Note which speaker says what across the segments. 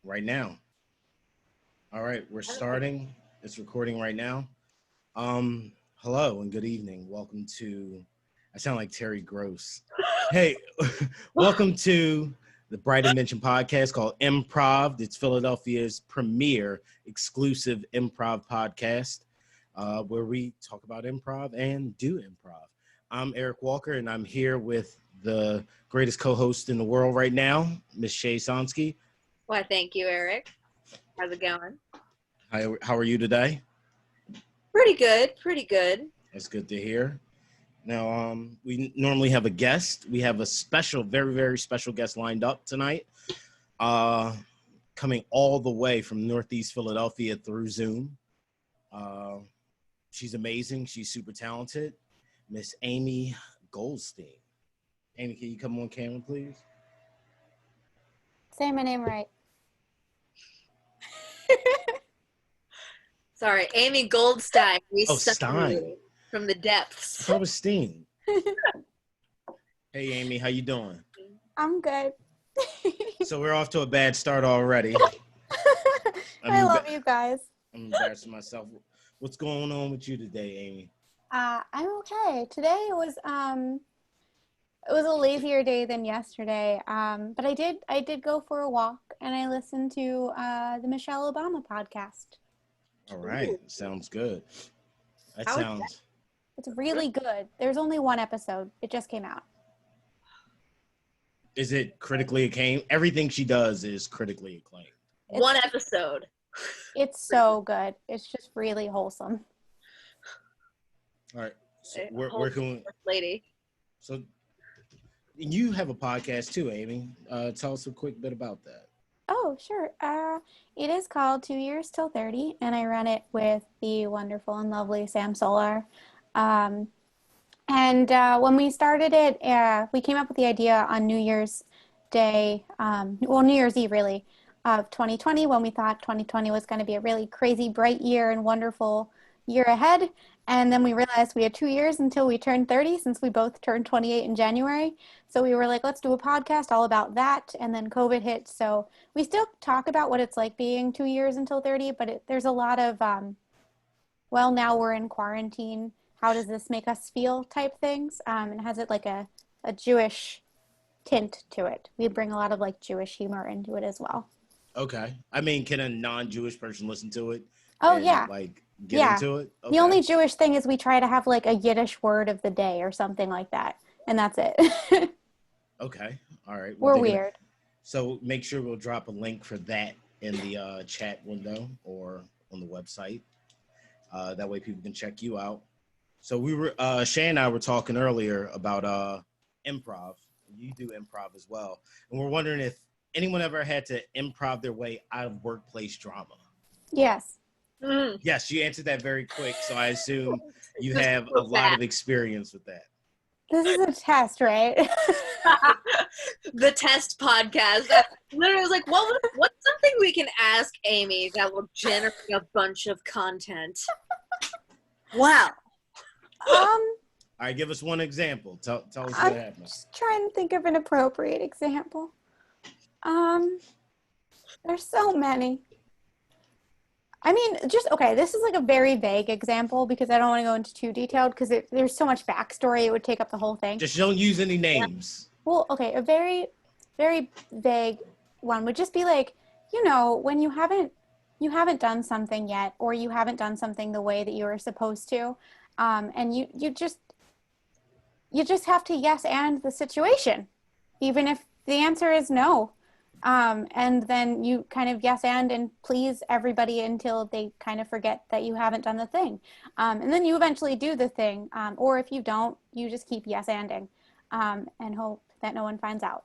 Speaker 1: Right now. All right, we're starting. It's recording right now. Hello and good evening. Welcome to, I sound like Terry Gross. Hey, welcome to the Bright Invention podcast called ImPrOv'D. It's Philadelphia's premier exclusive improv podcast where we talk about improv and do improv. I'm Eric Walker and I'm here with the greatest co-host in the world right now, Miss Shea Sonsky.
Speaker 2: Why, thank you, Eric. How's it going?
Speaker 1: How are you today?
Speaker 2: Pretty good.
Speaker 1: That's good to hear. Now, we normally have a guest. We have a special, very, very special guest lined up tonight, coming all the way from Northeast Philadelphia through Zoom. She's amazing. She's super talented. Miss Aimee Goldstein. Aimee, can you come on camera, please?
Speaker 3: Say my name right.
Speaker 2: Sorry, Aimee Goldstein.
Speaker 1: Stein.
Speaker 2: From the depths.
Speaker 1: That was Steen. Hey, Aimee, how you doing?
Speaker 3: I'm good.
Speaker 1: So we're off to a bad start already.
Speaker 3: I love you guys.
Speaker 1: I'm embarrassing myself. What's going on with you today, Aimee?
Speaker 3: I'm okay. Today was a lazier day than yesterday. But I did go for a walk and I listened to the Michelle Obama podcast.
Speaker 1: All right, sounds good.
Speaker 3: It's really good. There's only one episode. It just came out.
Speaker 1: Is it critically acclaimed? Everything she does is critically acclaimed.
Speaker 2: One episode.
Speaker 3: It's so good. It's just really wholesome.
Speaker 1: All right, so where can we,
Speaker 2: lady?
Speaker 1: So you have a podcast too, Aimee. Tell us a quick bit about that.
Speaker 3: Oh, sure. It is called 2 Years Till 30, and I run it with the wonderful and lovely Sam Solar. And when we started it, we came up with the idea on New Year's Day, New Year's Eve, really, of 2020, when we thought 2020 was going to be a really crazy, bright year and wonderful year ahead. And then we realized we had 2 years until we turned 30, since we both turned 28 in January. So we were like, let's do a podcast all about that. And then COVID hit. So we still talk about what it's like being 2 years until 30, but there's a lot of, well, now we're in quarantine. How does this make us feel type things? And it has like a Jewish tint to it. We bring a lot of like Jewish humor into it as well.
Speaker 1: Okay. I mean, can a non-Jewish person listen to it?
Speaker 3: Oh,
Speaker 1: and,
Speaker 3: yeah.
Speaker 1: Get into it? Okay.
Speaker 3: The only Jewish thing is we try to have like a Yiddish word of the day or something like that. And that's it.
Speaker 1: Okay. All right.
Speaker 3: We're weird.
Speaker 1: So make sure we'll drop a link for that in the chat window or on the website. That way people can check you out. So we were, Shea and I were talking earlier about improv. You do improv as well. And we're wondering if anyone ever had to improv their way out of workplace drama.
Speaker 3: Yes.
Speaker 1: Yes, you answered that very quick. So I assume you have a lot of experience with that.
Speaker 3: This is a test, right?
Speaker 2: The test podcast. I literally was like, what's something we can ask Aimee that will generate a bunch of content? Wow.
Speaker 3: All
Speaker 1: right, give us one example. Tell us what happened.
Speaker 3: I'm just trying to think of an appropriate example. There's so many. I mean, okay, this is like a very vague example because I don't want to go into too detailed because there's so much backstory, it would take up the whole thing.
Speaker 1: Just don't use any names.
Speaker 3: Well, okay, a very, very vague one would just be like, when you haven't done something yet, or you haven't done something the way that you were supposed to, and you just have to yes and the situation, even if the answer is no. And then you kind of yes and please everybody until they kind of forget that you haven't done the thing. And then you eventually do the thing. Or if you don't, you just keep yes anding and hope that no one finds out.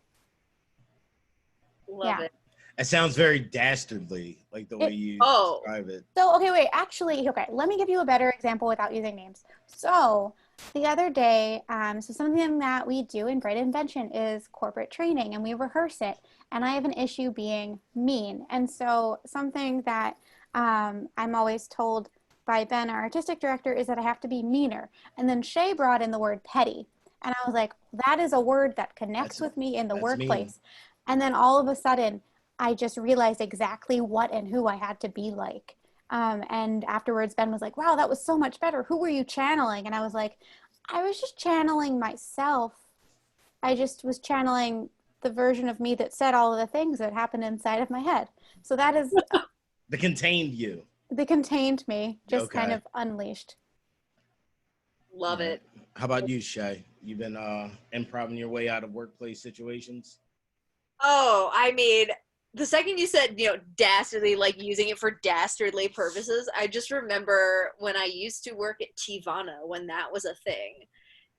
Speaker 2: Love it.
Speaker 1: It sounds very dastardly, like the way you describe it.
Speaker 3: So, okay, wait, actually, let me give you a better example without using names. So the other day, so something that we do in Bright Invention is corporate training, and we rehearse it. And I have an issue being mean. And so something that I'm always told by Ben, our artistic director, is that I have to be meaner. And then Shea brought in the word petty. And I was like, that is a word that connects with me in the workplace. Mean. And then all of a sudden, I just realized exactly what and who I had to be like. And afterwards, Ben was like, wow, that was so much better. Who were you channeling? And I was like, I was just channeling myself. I just was channeling the version of me that said all of the things that happened inside of my head. So that is
Speaker 1: The contained you.
Speaker 3: the contained me, just
Speaker 1: Okay.
Speaker 3: kind of unleashed.
Speaker 2: Love it.
Speaker 1: How about you, Shea? You've been improving your way out of workplace situations?
Speaker 2: Oh, I mean, the second you said, dastardly, like using it for dastardly purposes, I just remember when I used to work at Tivana when that was a thing.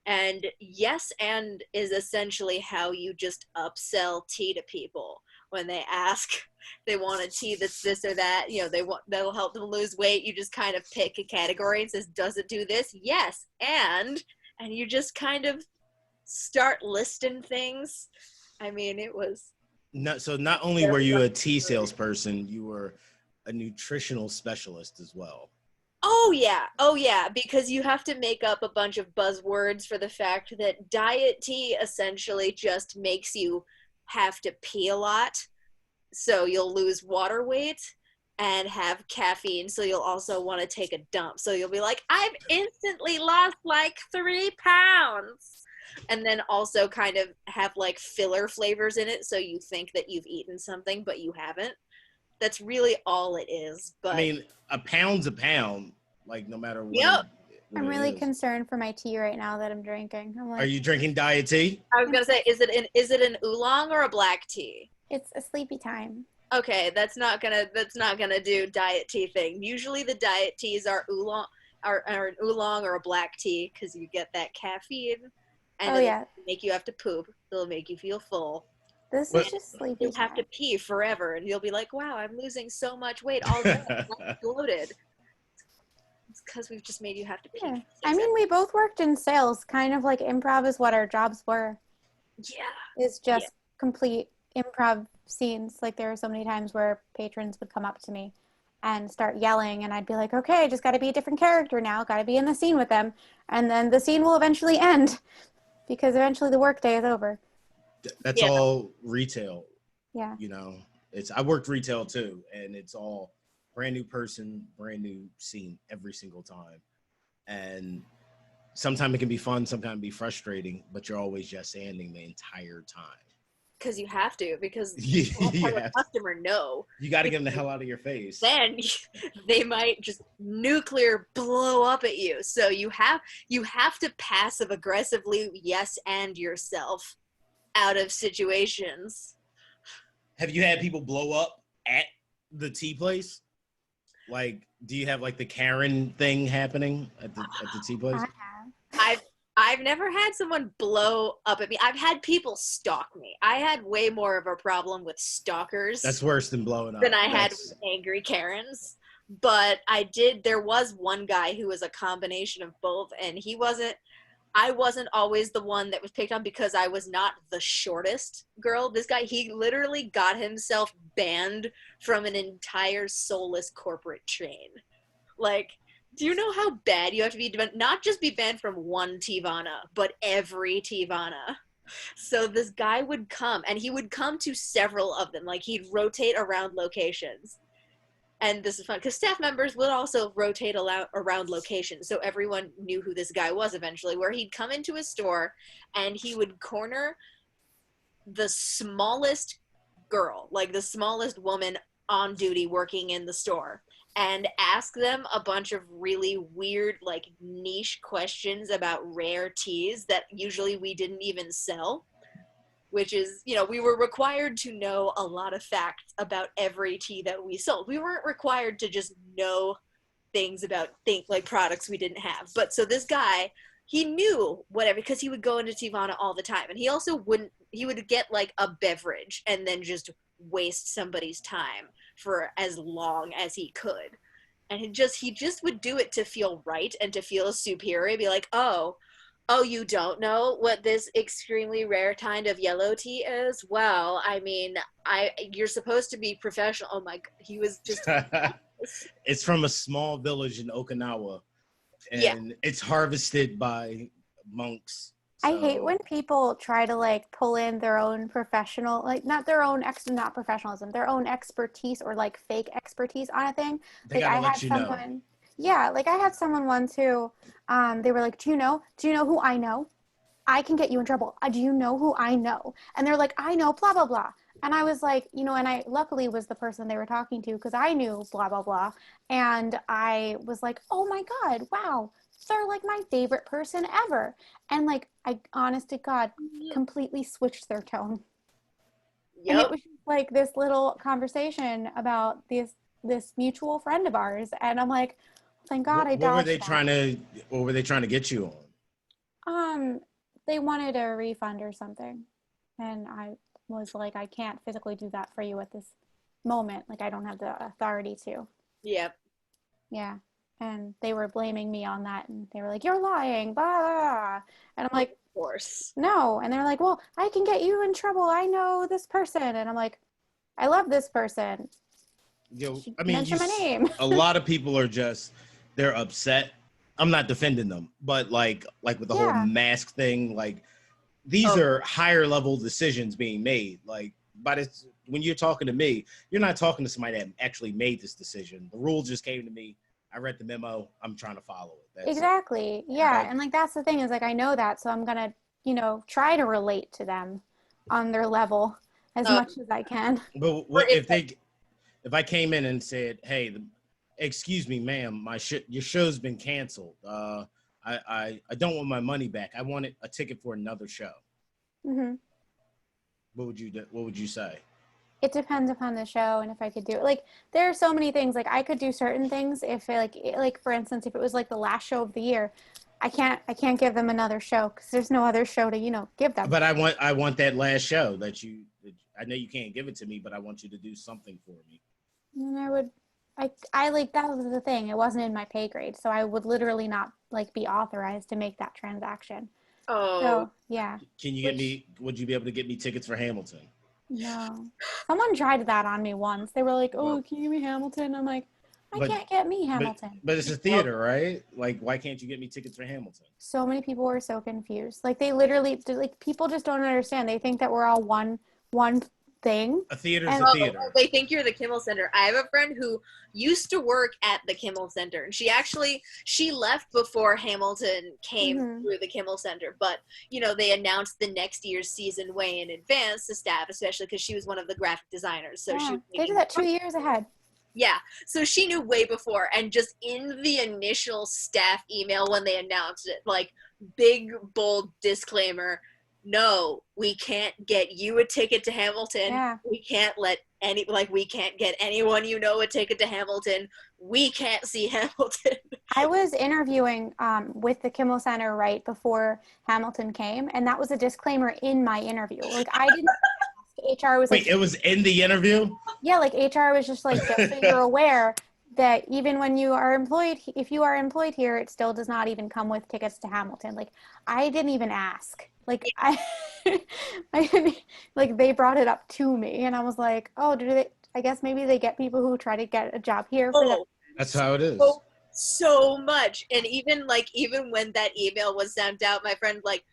Speaker 2: And yes, and is essentially how you just upsell tea to people when they ask they want a tea that's this or that. That'll help them lose weight. You just kind of pick a category and says, does it do this? Yes, and you just kind of start listing things. I mean, it was.
Speaker 1: So not only were you a tea salesperson, you were a nutritional specialist as well.
Speaker 2: Oh yeah, because you have to make up a bunch of buzzwords for the fact that diet tea essentially just makes you have to pee a lot, so you'll lose water weight and have caffeine, so you'll also want to take a dump. So you'll be like, I've instantly lost like 3 pounds. And then also kind of have like filler flavors in it, so you think that you've eaten something, but you haven't. That's really all it is. But
Speaker 1: I mean, a pound's a pound, like no matter what.
Speaker 2: Yep.
Speaker 3: I'm really concerned for my tea right now that I'm drinking. I'm like,
Speaker 1: Are you drinking diet tea?
Speaker 2: I was gonna say, is it an oolong or a black tea?
Speaker 3: it's a sleepy time.
Speaker 2: Okay, that's not gonna do diet tea thing. Usually the diet teas are oolong, are an oolong or a black tea, because you get that caffeine, and it'll make you have to poop. It'll make you feel full.
Speaker 3: This is just sleepy
Speaker 2: You'll have to pee forever, and you'll be like, wow, I'm losing so much weight all day. I'm bloated. It's because we've just made you have to pee.
Speaker 3: Yeah. I mean, we both worked in sales, kind of like improv is what our jobs were.
Speaker 2: Yeah.
Speaker 3: It's just complete improv scenes. Like there were so many times where patrons would come up to me and start yelling, and I'd be like, okay, just got to be a different character now. Got to be in the scene with them. And then the scene will eventually end because eventually the workday is over.
Speaker 1: That's all retail.
Speaker 3: Yeah.
Speaker 1: I worked retail too, and it's all brand new person, brand new scene every single time. And sometimes it can be fun, sometimes it can be frustrating, but you're always just ending the entire time.
Speaker 2: Because you have to, because
Speaker 1: the
Speaker 2: customer know.
Speaker 1: You got to get them the hell out of your face.
Speaker 2: Then they might just nuclear blow up at you. So you have to passive aggressively yes and yourself out of situations.
Speaker 1: Have you had people blow up at the tea place? Like, do you have like the Karen thing happening at the tea place?
Speaker 2: I've never had someone blow up at me. I've had people stalk me. I had way more of a problem with stalkers.
Speaker 1: That's worse than blowing up.
Speaker 2: Than I had with angry Karens. But there was one guy who was a combination of both, and I wasn't always the one that was picked on because I was not the shortest girl. This guy, he literally got himself banned from an entire soulless corporate chain. Like, do you know how bad you have to be to not just be banned from one Tivana, but every Tivana? So this guy would come, and he would come to several of them. Like, he'd rotate around locations. And this is fun, because staff members would also rotate around locations, so everyone knew who this guy was eventually, where he'd come into a store, and he would corner the smallest girl, like the smallest woman on duty working in the store, and ask them a bunch of really weird, like, niche questions about rare teas that usually we didn't even sell. Which is, we were required to know a lot of facts about every tea that we sold. We weren't required to just know things about like products we didn't have. But so this guy, he knew whatever, because he would go into Tivana all the time. And he also he would get like a beverage and then just waste somebody's time for as long as he could. And he just would do it to feel right and to feel superior. Be like, oh, you don't know what this extremely rare kind of yellow tea is? Well, I mean, you're supposed to be professional. Oh my God, he was just.
Speaker 1: It's from a small village in Okinawa, and it's harvested by monks.
Speaker 3: I hate
Speaker 1: So
Speaker 3: when people try to like pull in their own professional, like not their own not professionalism, their own expertise or like fake expertise on a thing.
Speaker 1: they
Speaker 3: Like
Speaker 1: gotta
Speaker 3: I had
Speaker 1: let you know.
Speaker 3: someone, yeah, like I had someone once who, they were like, do you know who I know? I can get you in trouble. Do you know who I know? And they're like, I know blah, blah, blah. And I was like, and I luckily was the person they were talking to because I knew blah, blah, blah. And I was like, oh my God, wow. They're like my favorite person ever. And like, I honest to God, completely switched their tone. And it
Speaker 2: Yep.
Speaker 3: was just like this little conversation about this mutual friend of ours. And I'm like, thank God I
Speaker 1: What were
Speaker 3: dodged
Speaker 1: they
Speaker 3: that.
Speaker 1: trying to? What were they trying to get you on?
Speaker 3: They wanted a refund or something. And I was like, I can't physically do that for you at this moment. Like, I don't have the authority to.
Speaker 2: Yep.
Speaker 3: Yeah. And they were blaming me on that. And they were like, you're lying, blah, blah, blah. And I'm like,
Speaker 2: Of course.
Speaker 3: no. And they're like, well, I can get you in trouble. I know this person. And I'm like, I love this person.
Speaker 1: I mean,
Speaker 3: Mention my name.
Speaker 1: a lot of people are just, they're upset. I'm not defending them, but like with the whole
Speaker 3: Yeah.
Speaker 1: mask thing, like these are higher level decisions being made. Like, when you're talking to me, you're not talking to somebody that actually made this decision. The rule just came to me. I read the memo. I'm trying to follow it. That's
Speaker 3: exactly.
Speaker 1: it.
Speaker 3: Yeah.
Speaker 1: Like,
Speaker 3: And like, that's the thing is like, I know that. So I'm going to, try to relate to them on their level as much as I can.
Speaker 1: but if I came in and said, hey, excuse me, ma'am, your show's been canceled. I don't want my money back. I wanted a ticket for another show.
Speaker 3: Mm-hmm.
Speaker 1: What would you do? What would you say?
Speaker 3: It depends upon the show and if I could do it. Like there are so many things. Like I could do certain things if like for instance, if it was like the last show of the year, I can't give them another show because there's no other show to give them.
Speaker 1: But I want that last show that I know you can't give it to me, but I want you to do something for me.
Speaker 3: And I like that was the thing. It wasn't in my pay grade, so I would literally not like be authorized to make that transaction.
Speaker 2: Oh.
Speaker 3: So yeah.
Speaker 1: Would you be able to get me tickets for Hamilton?
Speaker 3: No. Someone tried that on me once. They were like, "Oh, can you give me Hamilton?" I'm like, I can't get me Hamilton.
Speaker 1: But it's a theater, right? Like, why can't you get me tickets for Hamilton?
Speaker 3: So many people were so confused. Like they literally, like people just don't understand. They think that we're all one thing.
Speaker 1: A theater's a theater.
Speaker 2: They think you're the Kimmel Center. I have a friend who used to work at the Kimmel Center, and she left before Hamilton came through the Kimmel Center. But they announced the next year's season way in advance to staff, especially because she was one of the graphic designers. So
Speaker 3: they did that 2 years ahead.
Speaker 2: Yeah, so she knew way before, and just in the initial staff email when they announced it, like big bold disclaimer. No, we can't get you a ticket to Hamilton.
Speaker 3: Yeah.
Speaker 2: We can't we can't get anyone a ticket to Hamilton. We can't see Hamilton.
Speaker 3: I was interviewing with the Kimmel Center right before Hamilton came, and that was a disclaimer in my interview. Like I didn't ask. HR was
Speaker 1: Wait, it was in the interview?
Speaker 3: Yeah, like HR was just like, just so you're aware that even when you are employed, if you are employed here, it still does not even come with tickets to Hamilton. Like I didn't even ask. Like I like they brought it up to me, and I was like, oh, I guess maybe they get people who try to get a job here for that.
Speaker 1: That's how it is.
Speaker 2: So much. And even when that email was sent out, my friend, like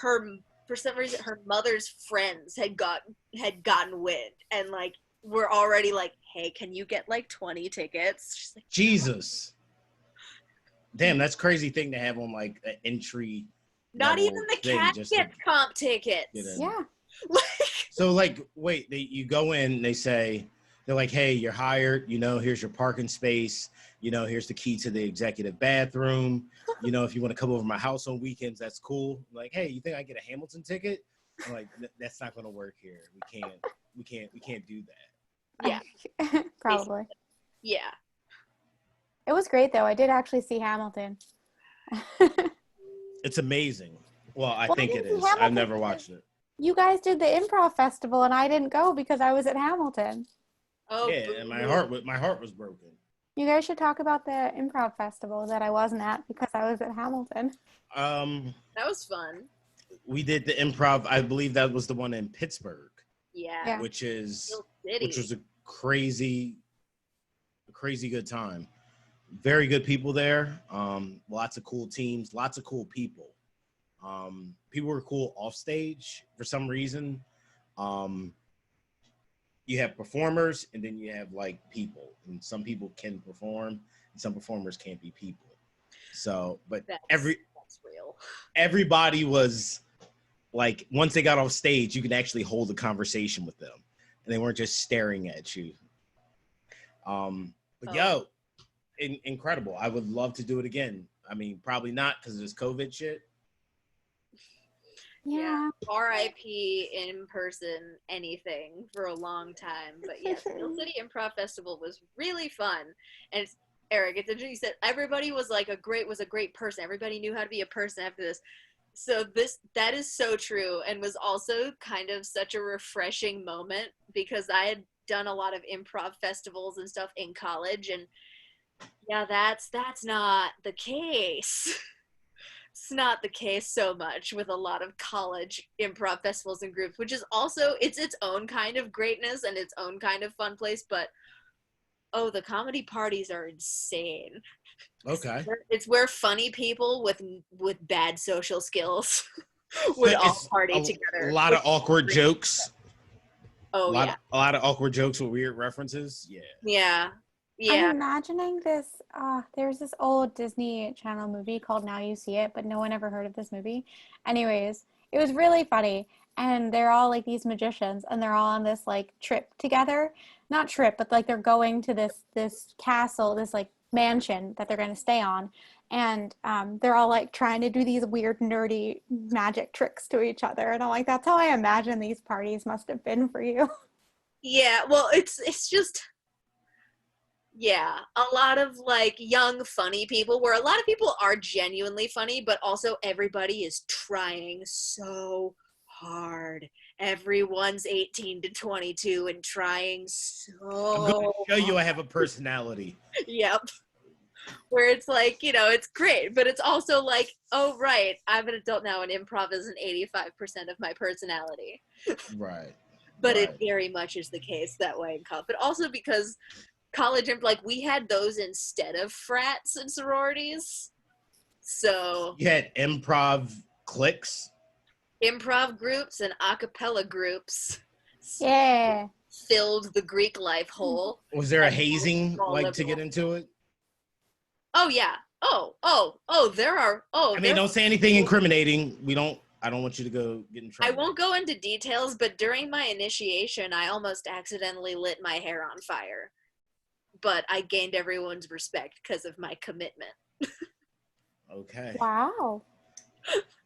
Speaker 2: for some reason her mother's friends had gotten wind, and like we're already like, hey, can you get like 20 tickets? She's like,
Speaker 1: Jesus. Damn, that's crazy thing to have on like an entry.
Speaker 2: Not even the cat gets comp tickets.
Speaker 3: Yeah.
Speaker 1: So like, wait, you go in, they're like, hey, you're hired. Here's your parking space. Here's the key to the executive bathroom. If you want to come over my house on weekends, that's cool. I'm like, hey, you think I get a Hamilton ticket? I'm like, that's not going to work here. We can't do that.
Speaker 2: Yeah.
Speaker 3: Probably.
Speaker 2: Yeah.
Speaker 3: It was great though. I did actually see Hamilton.
Speaker 1: It's amazing. Well, I think it is.
Speaker 3: Hamilton.
Speaker 1: I've never watched it.
Speaker 3: You guys did the improv festival, and I didn't go because I was at Hamilton.
Speaker 2: Oh,
Speaker 1: yeah, and my heart was broken.
Speaker 3: You guys should talk about the improv festival that I wasn't at because I was at Hamilton.
Speaker 2: That was fun.
Speaker 1: We did the improv. I believe that was the one in Pittsburgh.
Speaker 2: Yeah.
Speaker 1: Which was a crazy good time. Very good people there. Lots of cool teams, lots of cool people. People were cool off stage for some reason. You have performers, and then you have like people, and some people can perform, and some performers can't be people. So, but
Speaker 2: That's real.
Speaker 1: Everybody was like, once they got off stage, you could actually hold a conversation with them, and they weren't just staring at you. Yo, incredible. I would love to do it again. I mean, probably not because of this COVID shit.
Speaker 3: Yeah.
Speaker 2: R.I.P. in person anything for a long time. But yes, Steel City Improv Festival was really fun. And Eric, it's interesting you said everybody was like a great person. Everybody knew how to be a person after this. So that is so true, and was also kind of such a refreshing moment because I had done a lot of improv festivals and stuff in college, and yeah, that's not the case. It's not the case so much with a lot of college improv festivals and groups, which is also, it's its own kind of greatness and its own kind of fun place, but oh, the comedy parties are insane.
Speaker 1: Okay.
Speaker 2: It's where funny people with bad social skills would all party together.
Speaker 1: A lot of awkward jokes.
Speaker 2: Oh, yeah.
Speaker 1: A lot of awkward jokes with weird references. Yeah.
Speaker 3: I'm imagining this. There's this old Disney Channel movie called Now You See It, but no one ever heard of this movie. Anyways, it was really funny. And they're all like these magicians, and they're all on this like trip together. Not trip, but like they're going to this castle, this like mansion that they're going to stay on. And they're all like trying to do these weird, nerdy magic tricks to each other. And I'm like, that's how I imagine these parties must have been for you.
Speaker 2: Yeah, well, it's just... Yeah, a lot of like young funny people where a lot of people are genuinely funny, but also everybody is trying so hard. Everyone's 18 to 22 and trying so
Speaker 1: I'm going to show you I have a personality.
Speaker 2: Yep. Where it's like, it's great, but it's also like, oh, right, I'm an adult now and improv is an 85% of my personality.
Speaker 1: Right.
Speaker 2: But it very much is the case that way in college. But also because college, like, we had those instead of frats and sororities. So
Speaker 1: you had improv cliques,
Speaker 2: improv groups and a cappella groups.
Speaker 3: Yeah.
Speaker 2: Filled the Greek life hole.
Speaker 1: Was there a hazing to get into it?
Speaker 2: Oh yeah. There are. I
Speaker 1: mean, don't say anything incriminating. I don't want you to go get in trouble.
Speaker 2: I won't go into details, but during my initiation, I almost accidentally lit my hair on fire. But I gained everyone's respect because of my commitment.
Speaker 1: Okay.
Speaker 3: Wow.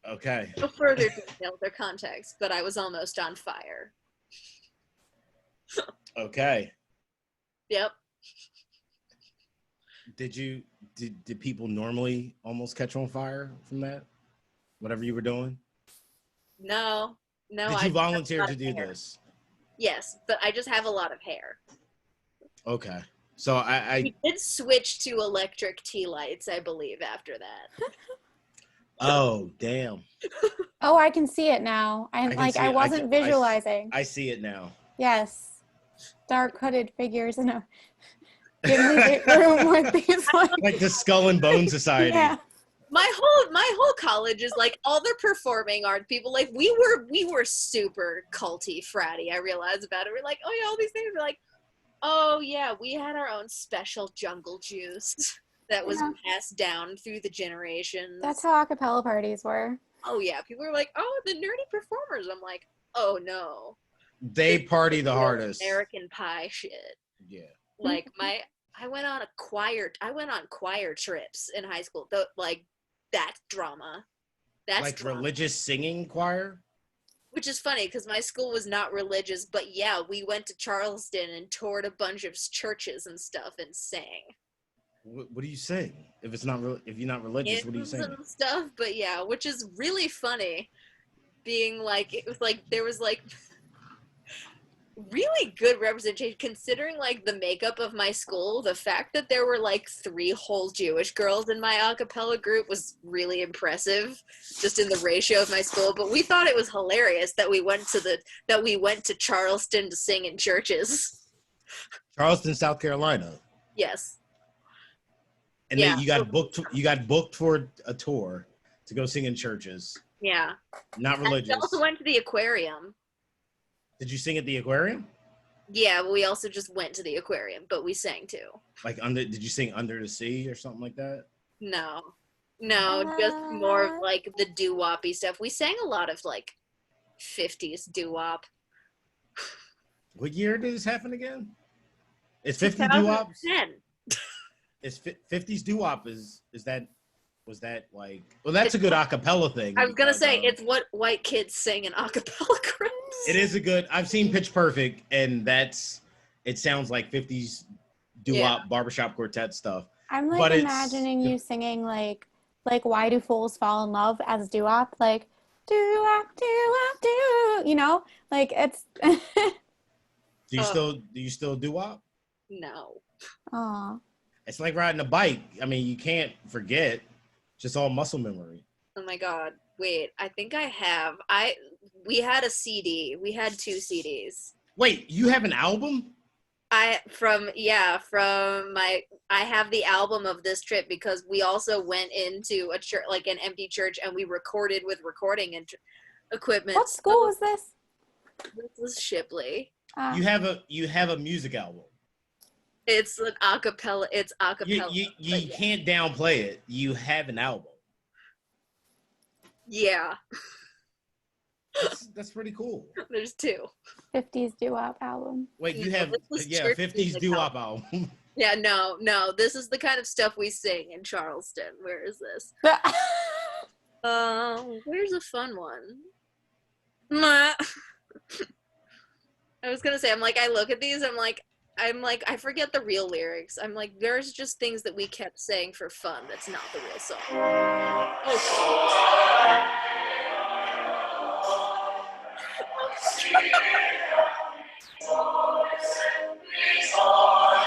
Speaker 1: Okay.
Speaker 2: No further details or context, but I was almost on fire.
Speaker 1: Okay.
Speaker 2: Yep.
Speaker 1: Did people normally almost catch on fire from that? Whatever you were doing?
Speaker 2: No.
Speaker 1: Did you volunteer to do this?
Speaker 2: Yes, but I just have a lot of hair.
Speaker 1: Okay. So
Speaker 2: we did switch to electric tea lights, I believe, after that.
Speaker 1: Oh, damn.
Speaker 3: Oh, I can see it now. I wasn't visualizing.
Speaker 1: I see it now.
Speaker 3: Yes. Dark hooded figures in a dimly lit room with these
Speaker 1: like the Skull and Bone Society.
Speaker 3: Yeah.
Speaker 2: My whole college is like all the performing art people. Like we were super culty fratty. I realized about it. We're like, oh yeah, all these things. We're like, oh yeah, we had our own special jungle juice that was passed down through the generations.
Speaker 3: That's how a cappella parties were.
Speaker 2: Oh yeah, people were like, oh, the nerdy performers. I'm like, oh no.
Speaker 1: They party the hardest.
Speaker 2: American Pie shit.
Speaker 1: Yeah.
Speaker 2: Like I went on choir trips in high school. That's drama. That's
Speaker 1: like
Speaker 2: drama.
Speaker 1: Religious singing choir?
Speaker 2: Which is funny because my school was not religious, but yeah, we went to Charleston and toured a bunch of churches and stuff and sang.
Speaker 1: What do you sing? If you're not religious, what do you sing?
Speaker 2: And stuff, but yeah, which is really funny. Being like, it was like there was like really good representation considering like the makeup of my school. The fact that there were like 3 whole Jewish girls in my a cappella group was really impressive, just in the ratio of my school. But we thought it was hilarious that we went to Charleston to sing in churches.
Speaker 1: Charleston, South Carolina.
Speaker 2: Yes.
Speaker 1: And then you got booked for a tour to go sing in churches.
Speaker 2: Yeah.
Speaker 1: Not religious.
Speaker 2: We also went to the aquarium.
Speaker 1: Did you sing at the aquarium?
Speaker 2: Yeah, but we also just went to the aquarium, but we sang too.
Speaker 1: Like did you sing Under the Sea or something like that?
Speaker 2: No, just more of like the doo-woppy stuff. We sang a lot of like 50s doo-wop.
Speaker 1: What year did this happen again? Is 50s doo-wop?
Speaker 2: 2010.
Speaker 1: Is 50s doo-wop was that like, well, that's a good acapella thing.
Speaker 2: I was gonna say it's what white kids sing in acapella groups.
Speaker 1: It is a good. I've seen Pitch Perfect, and it sounds like 50s doo-wop barbershop quartet stuff.
Speaker 3: I'm like imagining you singing like Why Do Fools Fall in Love as doo-wop, like doo-wop, doo-wop, doo, you know, like it's.
Speaker 1: Do you still doo-wop?
Speaker 2: No.
Speaker 3: Aw.
Speaker 1: It's like riding a bike. I mean, you can't forget. Just all muscle memory.
Speaker 2: Oh my God. Wait, I think I have. We had a CD. We had 2 CDs.
Speaker 1: Wait, you have an album?
Speaker 2: I have the album of this trip because we also went into a church, like an empty church, and we recorded with recording equipment.
Speaker 3: What school was this?
Speaker 2: This was Shipley.
Speaker 1: You have a music album.
Speaker 2: It's an acapella. It's acapella.
Speaker 1: You can't downplay it. You have an album.
Speaker 2: Yeah.
Speaker 1: That's pretty cool.
Speaker 2: There's 2.
Speaker 3: 50s doo-wop album.
Speaker 1: Wait, you have 50s doo-wop album.
Speaker 2: Yeah, no. This is the kind of stuff we sing in Charleston. Where is this? Where's a fun one? I was gonna say, I look at these, I'm like, I forget the real lyrics. I'm like, there's just things that we kept saying for fun that's not the real song.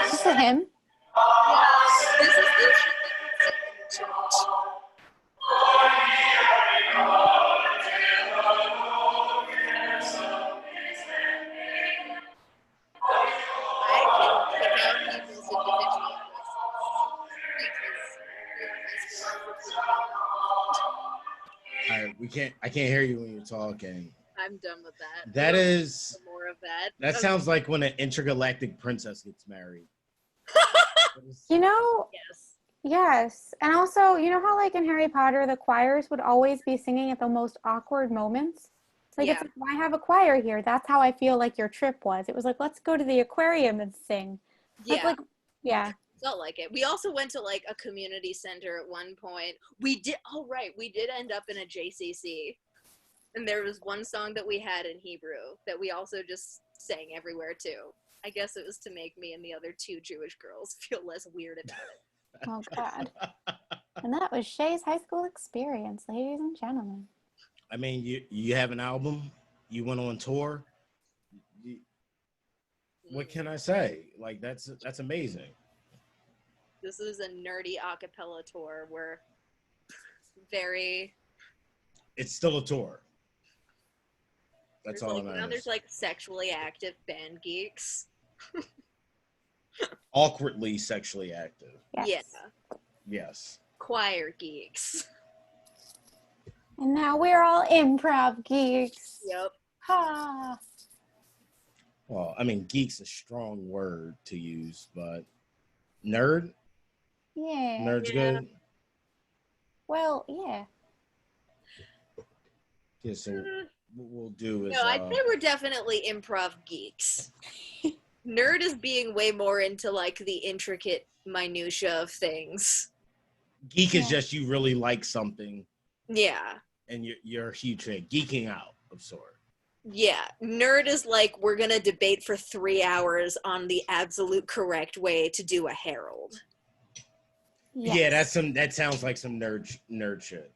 Speaker 3: Is this a hymn?
Speaker 2: Yeah, this is the church.
Speaker 1: I can't hear you when you're talking.
Speaker 2: I'm done with that.
Speaker 1: That is
Speaker 2: more of that.
Speaker 1: That sounds like when an intergalactic princess gets married.
Speaker 3: You know?
Speaker 2: Yes.
Speaker 3: Yes. And also, you know how like in Harry Potter, the choirs would always be singing at the most awkward moments? It's like, why have a choir here? That's how I feel like your trip was. It was like, let's go to the aquarium and sing.
Speaker 2: Yeah.
Speaker 3: Yeah.
Speaker 2: Felt like it. We also went to like a community center at one point. We did end up in a JCC. And there was one song that we had in Hebrew that we also just sang everywhere too. I guess it was to make me and the other 2 Jewish girls feel less weird about it.
Speaker 3: Oh, God. And that was Shea's high school experience, ladies and gentlemen.
Speaker 1: I mean, you have an album. You went on tour. What can I say? Like, that's amazing.
Speaker 2: This is a nerdy acapella tour. We're very...
Speaker 1: It's still a tour. That's all
Speaker 2: now there's like sexually active band geeks.
Speaker 1: Awkwardly sexually active.
Speaker 3: Yes.
Speaker 2: Yeah.
Speaker 1: Yes.
Speaker 2: Choir geeks.
Speaker 3: And now we're all improv geeks.
Speaker 2: Yep.
Speaker 3: Ha.
Speaker 1: Well, I mean, geek's a strong word to use, but nerd?
Speaker 3: Yeah.
Speaker 1: Nerd's good?
Speaker 3: Well, yeah.
Speaker 1: Yeah, so what we'll do is...
Speaker 2: No, I'd say we're definitely improv geeks. Nerd is being way more into, like, the intricate minutia of things.
Speaker 1: Geek is just you really like something.
Speaker 2: Yeah.
Speaker 1: And you're a huge fan. Geeking out of sort.
Speaker 2: Yeah. Nerd is like, we're going to debate for 3 hours on the absolute correct way to do a herald.
Speaker 3: Yes.
Speaker 1: Yeah, that sounds like some nerd shit.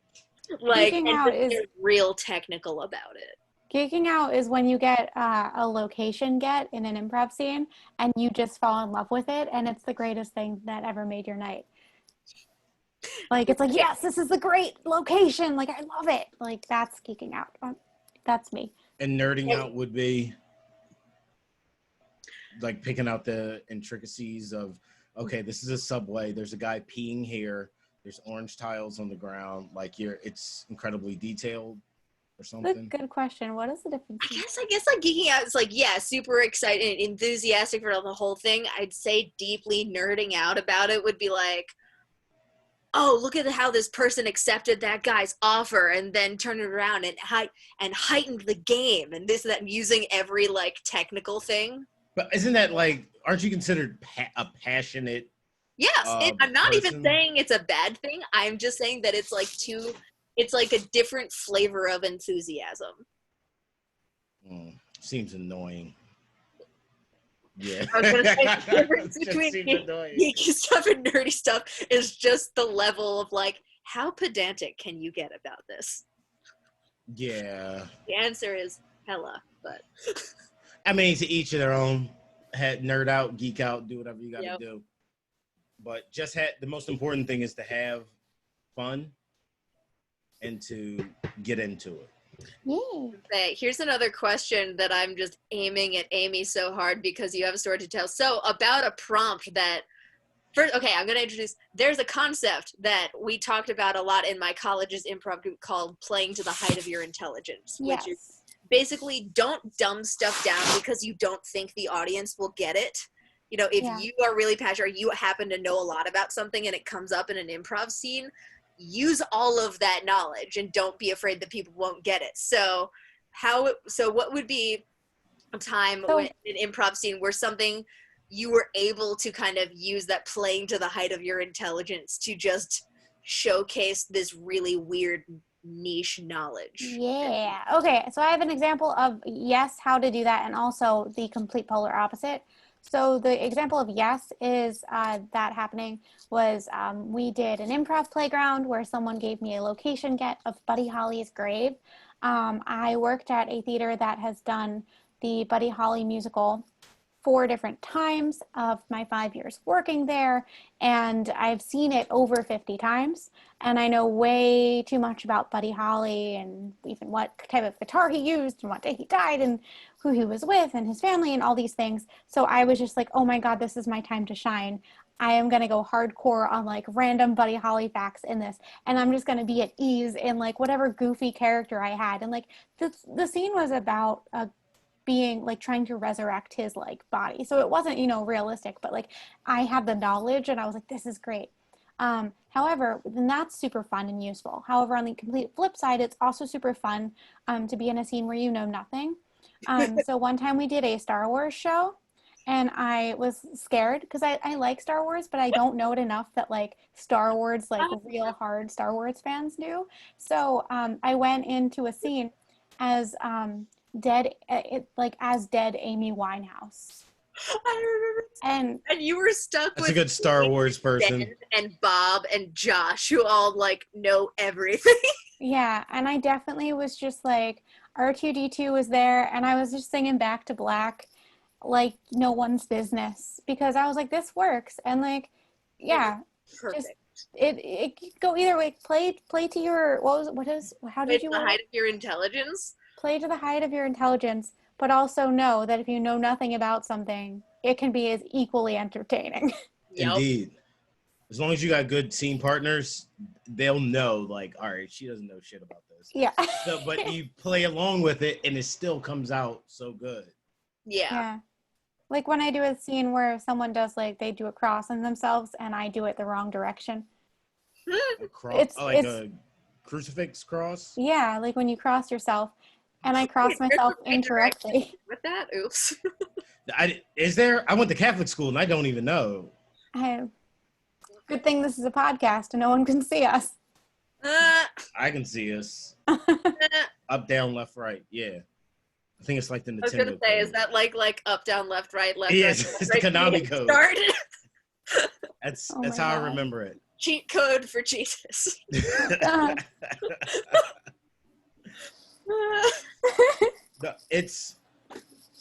Speaker 2: Like,
Speaker 3: Geeking
Speaker 2: and
Speaker 3: out
Speaker 2: they're real technical about it.
Speaker 3: Geeking out is when you get a location in an improv scene and you just fall in love with it, and it's the greatest thing that ever made your night. Like, it's like, yes, this is a great location. Like, I love it. Like, that's geeking out. That's me.
Speaker 1: And nerding out would be like picking out the intricacies of, okay, this is a subway. There's a guy peeing here. There's orange tiles on the ground. Like it's incredibly detailed or
Speaker 3: That's a
Speaker 1: something.
Speaker 3: good question. What is the difference?
Speaker 2: I guess like geeking out is like, yeah, super excited, enthusiastic for the whole thing. I'd say deeply nerding out about it would be like, oh, look at how this person accepted that guy's offer and then turned it around and heightened the game and this and that, and using every like technical thing.
Speaker 1: But isn't that like, aren't you considered a passionate?
Speaker 2: Yes, I'm not even
Speaker 1: person?
Speaker 2: saying it's a bad thing. I'm just saying that it's like a different flavor of enthusiasm.
Speaker 1: Seems annoying. Yeah.
Speaker 2: I was going to say the difference between geeky stuff and nerdy stuff is just the level of like, how pedantic can you get about this?
Speaker 1: Yeah.
Speaker 2: The answer is hella, but.
Speaker 1: I mean, to each of their own. Nerd out, geek out, do whatever you got to do. But the most important thing is to have fun and to get into it.
Speaker 3: Yeah.
Speaker 2: Here's another question that I'm just aiming at Aimee so hard because you have a story to tell. So about a prompt that first, okay, I'm going to introduce, there's a concept that we talked about a lot in my college's improv group called playing to the height of your intelligence, which is basically don't dumb stuff down because you don't think the audience will get it. You know, if you are really passionate or you happen to know a lot about something and it comes up in an improv scene, use all of that knowledge and don't be afraid that people won't get it. So what would be a time in an improv scene where something you were able to kind of use that playing to the height of your intelligence to just showcase this really weird niche knowledge?
Speaker 3: Yeah. Okay. So I have an example of how to do that, and also the complete polar opposite. So the example of is that happening was we did an improv playground where someone gave me a location get of Buddy Holly's grave. I worked at a theater that has done the Buddy Holly musical 4 different times of my 5 years working there, and I've seen it over 50 times, and I know way too much about Buddy Holly and even what type of guitar he used and what day he died and who he was with and his family and all these things. So I was just like, oh my God, this is my time to shine. I am going to go hardcore on like random Buddy Holly facts in this, and I'm just going to be at ease in like whatever goofy character I had. And like the scene was about being like trying to resurrect his like body, so it wasn't realistic, but like I had the knowledge and I was like, this is great. However, then that's super fun and useful. However, on the complete flip side, it's also super fun to be in a scene where you know nothing. So one time we did a Star Wars show and I was scared because I like Star Wars, but I don't know it enough that like Star Wars, like real hard Star Wars fans do. So I went into a scene as dead Amy Winehouse.
Speaker 2: I remember. And you were stuck
Speaker 1: That's
Speaker 2: with
Speaker 1: a good Star Wars person.
Speaker 2: Ben and Bob and Josh, who all like know everything.
Speaker 3: Yeah, and I definitely was just like, R2-D2 was there, and I was just singing Back to Black like no one's business because I was like, this works. And like, yeah,
Speaker 2: perfect.
Speaker 3: Just it could go either way. Play to your how did you
Speaker 2: the height of your intelligence?
Speaker 3: Play to the height of your intelligence, but also know that if you know nothing about something, it can be as equally entertaining.
Speaker 1: Indeed. As long as you got good scene partners, they'll know, like, all right, she doesn't know shit about this.
Speaker 3: Yeah.
Speaker 1: So, but you play along with it, and it still comes out so good.
Speaker 3: Yeah. Like when I do a scene where someone does, like, they do a cross on themselves, and I do it the wrong direction.
Speaker 1: A cross? It's a crucifix cross?
Speaker 3: Yeah, like when you cross yourself. And I crossed myself incorrectly.
Speaker 2: With that, oops.
Speaker 1: Is there? I went to Catholic school and I don't even know.
Speaker 3: Good thing this is a podcast and no one can see us.
Speaker 1: I can see us. Up, down, left, right. Yeah. I think it's like the Nintendo. I was
Speaker 2: gonna say, is that like up, down, left, right, left?
Speaker 1: Yes,
Speaker 2: right,
Speaker 1: it's the Konami code. That's how I remember it.
Speaker 2: Cheat code for Jesus.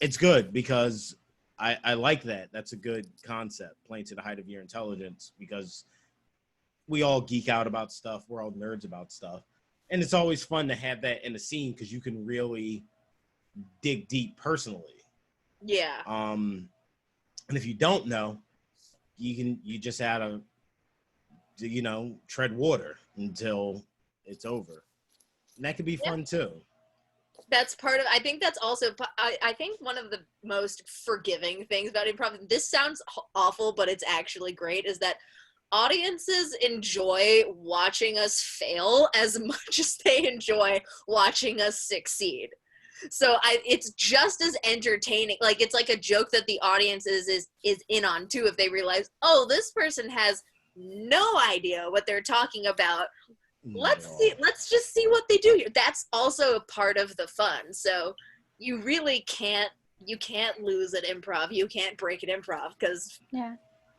Speaker 1: It's good because I like that. That's a good concept, playing to the height of your intelligence, because we all geek out about stuff. We're all nerds about stuff. And it's always fun to have that in a scene because you can really dig deep personally.
Speaker 2: Yeah.
Speaker 1: And if you don't know, you just add a tread water until it's over. And that could be fun too.
Speaker 2: That's part of, I think that's also, I think one of the most forgiving things about improv, this sounds awful, but it's actually great, is that audiences enjoy watching us fail as much as they enjoy watching us succeed. So it's just as entertaining. Like, it's like a joke that the audience is in on too, if they realize, oh, this person has no idea what they're talking about. Let's just see what they do here. That's also a part of the fun. So you really can't lose at improv. You can't break at improv, because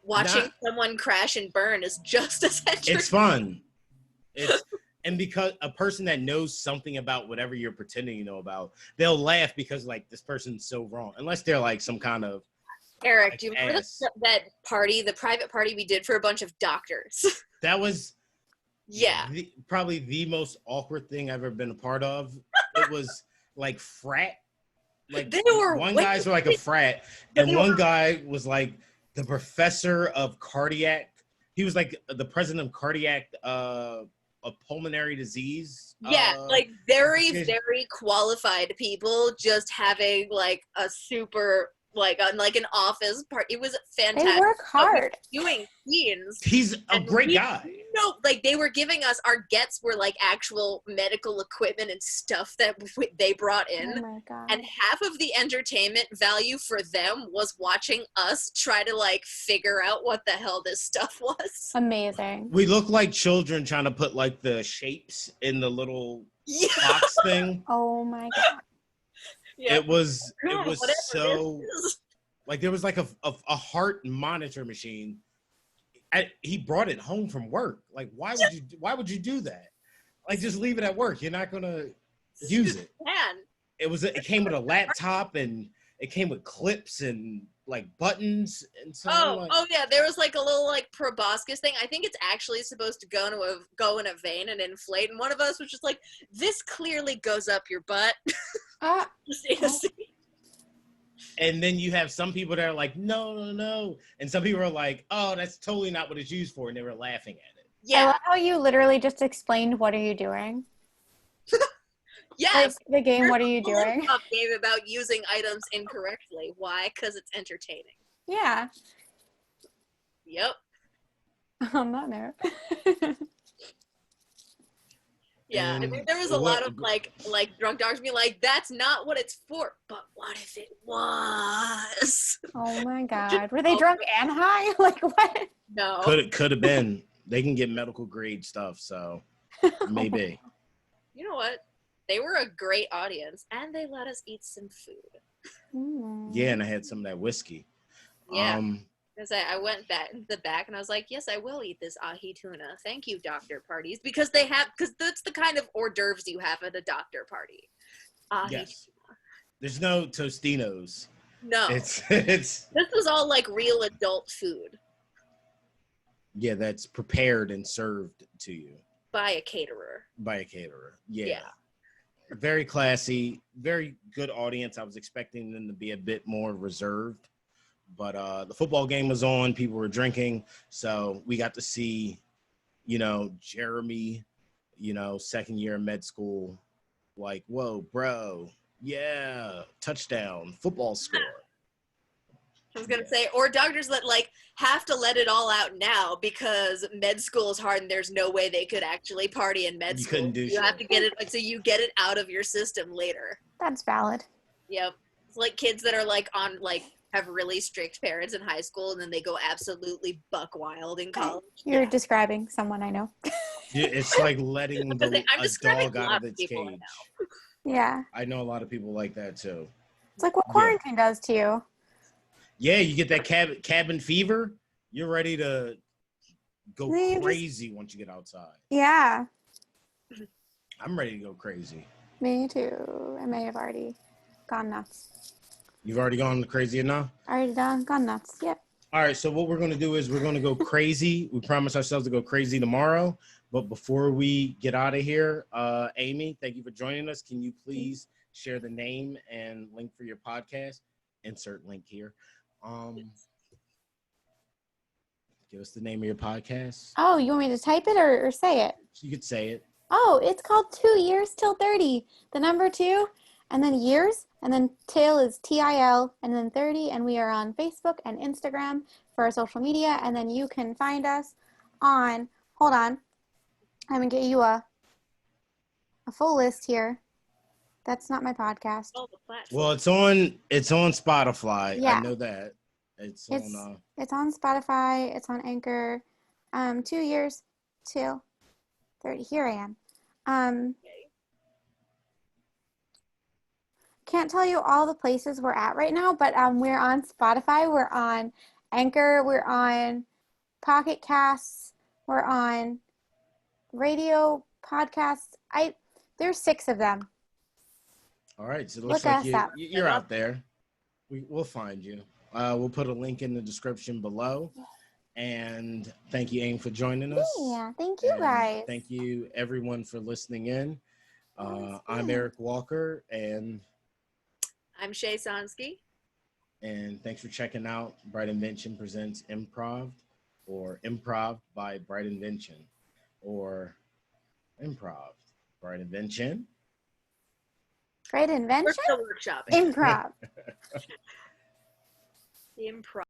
Speaker 2: watching someone crash and burn is just as entertaining.
Speaker 1: It's fun. And because a person that knows something about whatever you're pretending you know about, they'll laugh because like this person's so wrong, unless they're like some kind of
Speaker 2: Eric,
Speaker 1: like,
Speaker 2: do you remember that party, the private party we did for a bunch of doctors?
Speaker 1: That was probably the most awkward thing I've ever been a part of. It was like frat. Like guys were like a frat, and one guy was like the professor of cardiac. He was like the president of cardiac a pulmonary disease.
Speaker 2: Like very, very qualified people just having like a super like an office part. It was fantastic.
Speaker 3: They work hard.
Speaker 2: Doing scenes.
Speaker 1: He's a great guy.
Speaker 2: No, like they were giving us, our gets were like actual medical equipment and stuff that they brought in.
Speaker 3: Oh my God.
Speaker 2: And half of the entertainment value for them was watching us try to like figure out what the hell this stuff was.
Speaker 3: Amazing.
Speaker 1: We look like children trying to put like the shapes in the little box thing.
Speaker 3: Oh my God.
Speaker 1: Yeah. It was so like there was like a heart monitor machine. He brought it home from work. Like, why would you do that? Like, just leave it at work. You're not gonna use it.
Speaker 2: Man.
Speaker 1: It came with a laptop, and it came with clips and like buttons and so.
Speaker 2: Oh yeah, there was like a little like proboscis thing. I think it's actually supposed to go in a vein and inflate. And one of us was just like, "This clearly goes up your butt."
Speaker 1: And then you have some people that are like, no. And some people are like, oh, that's totally not what it's used for. And they were laughing at it.
Speaker 2: Yeah.
Speaker 3: I love how you literally just explained, what are you doing?
Speaker 2: Yes.
Speaker 3: Like the game, what are you doing?
Speaker 2: Game about using items incorrectly. Why? Because it's entertaining.
Speaker 3: Yeah.
Speaker 2: Yep.
Speaker 3: On that note.
Speaker 2: Yeah, I mean, there was a lot of like drunk dogs being like, "That's not what it's for." But what if it was?
Speaker 3: Oh my God, were they drunk and high? Like what?
Speaker 2: No.
Speaker 1: Could have been. They can get medical grade stuff, so maybe.
Speaker 2: You know what? They were a great audience, and they let us eat some food.
Speaker 1: Yeah, and I had some of that whiskey.
Speaker 2: Yeah. Because I went back in the back and I was like, yes, I will eat this ahi tuna. Thank you, doctor parties. Because that's the kind of hors d'oeuvres you have at a doctor party. Ahi tuna.
Speaker 1: There's no Tostinos.
Speaker 2: No.
Speaker 1: It's
Speaker 2: This was all like real adult food.
Speaker 1: Yeah, that's prepared and served to you.
Speaker 2: By a caterer.
Speaker 1: Yeah. Very classy, very good audience. I was expecting them to be a bit more reserved. But the football game was on. People were drinking. So we got to see, Jeremy, second year in med school. Like, whoa, bro. Yeah. Touchdown. Football score.
Speaker 2: I was going to say, or doctors that have to let it all out now because med school is hard and there's no way they could actually party in med school. You have to get it, so you get it out of your system later.
Speaker 3: That's valid.
Speaker 2: Yep. It's like kids that are have really strict parents in high school and then they go absolutely buck wild in college.
Speaker 3: You're describing someone I know.
Speaker 1: Yeah, it's like letting a dog out of its cage.
Speaker 3: Yeah.
Speaker 1: I know a lot of people like that too.
Speaker 3: It's like what quarantine does to you.
Speaker 1: Yeah, you get that cabin fever. You're ready to go crazy once you get outside.
Speaker 3: Yeah.
Speaker 1: I'm ready to go crazy.
Speaker 3: Me too. I may have already gone nuts.
Speaker 1: You've already gone crazy enough?
Speaker 3: Already gone nuts, yep.
Speaker 1: All right, so what we're going to do is we're going to go crazy. We promise ourselves to go crazy tomorrow. But before we get out of here, Aimee, thank you for joining us. Can you please share the name and link for your podcast? Insert link here. Give us the name of your podcast.
Speaker 3: Oh, you want me to type it or say it?
Speaker 1: You could say it.
Speaker 3: Oh, it's called 2 Years Till 30. The number 2, and then years, and then till is TIL, and then 30. And we are on Facebook and Instagram for our social media. And then you can find us on, hold on, I'm going to get you a full list here. That's not my podcast.
Speaker 2: All the platforms.
Speaker 1: Well, it's on Spotify.
Speaker 3: Yeah.
Speaker 1: I know that. It's on
Speaker 3: It's on Spotify. It's on Anchor. 2 Years Till 30. Here I am. Can't tell you all the places we're at right now, but we're on Spotify. We're on Anchor. We're on Pocket Casts. We're on radio podcasts. There's 6 of them.
Speaker 1: All right, so it looks
Speaker 3: Look
Speaker 1: like
Speaker 3: us up.
Speaker 1: you're out there. We'll find you. We'll put a link in the description below. And thank you, Aimee, for joining us.
Speaker 3: Yeah, thank you
Speaker 1: And
Speaker 3: guys.
Speaker 1: thank you, everyone, for listening in. I'm Eric Walker, and
Speaker 2: I'm Shea Sonsky.
Speaker 1: And thanks for checking out Bright Invention presents ImPrOv'D, or ImPrOv'D by Bright Invention, or ImPrOv'D. Bright Invention.
Speaker 3: Great invention?
Speaker 2: We're still workshopping.
Speaker 3: Improv.
Speaker 2: The improv.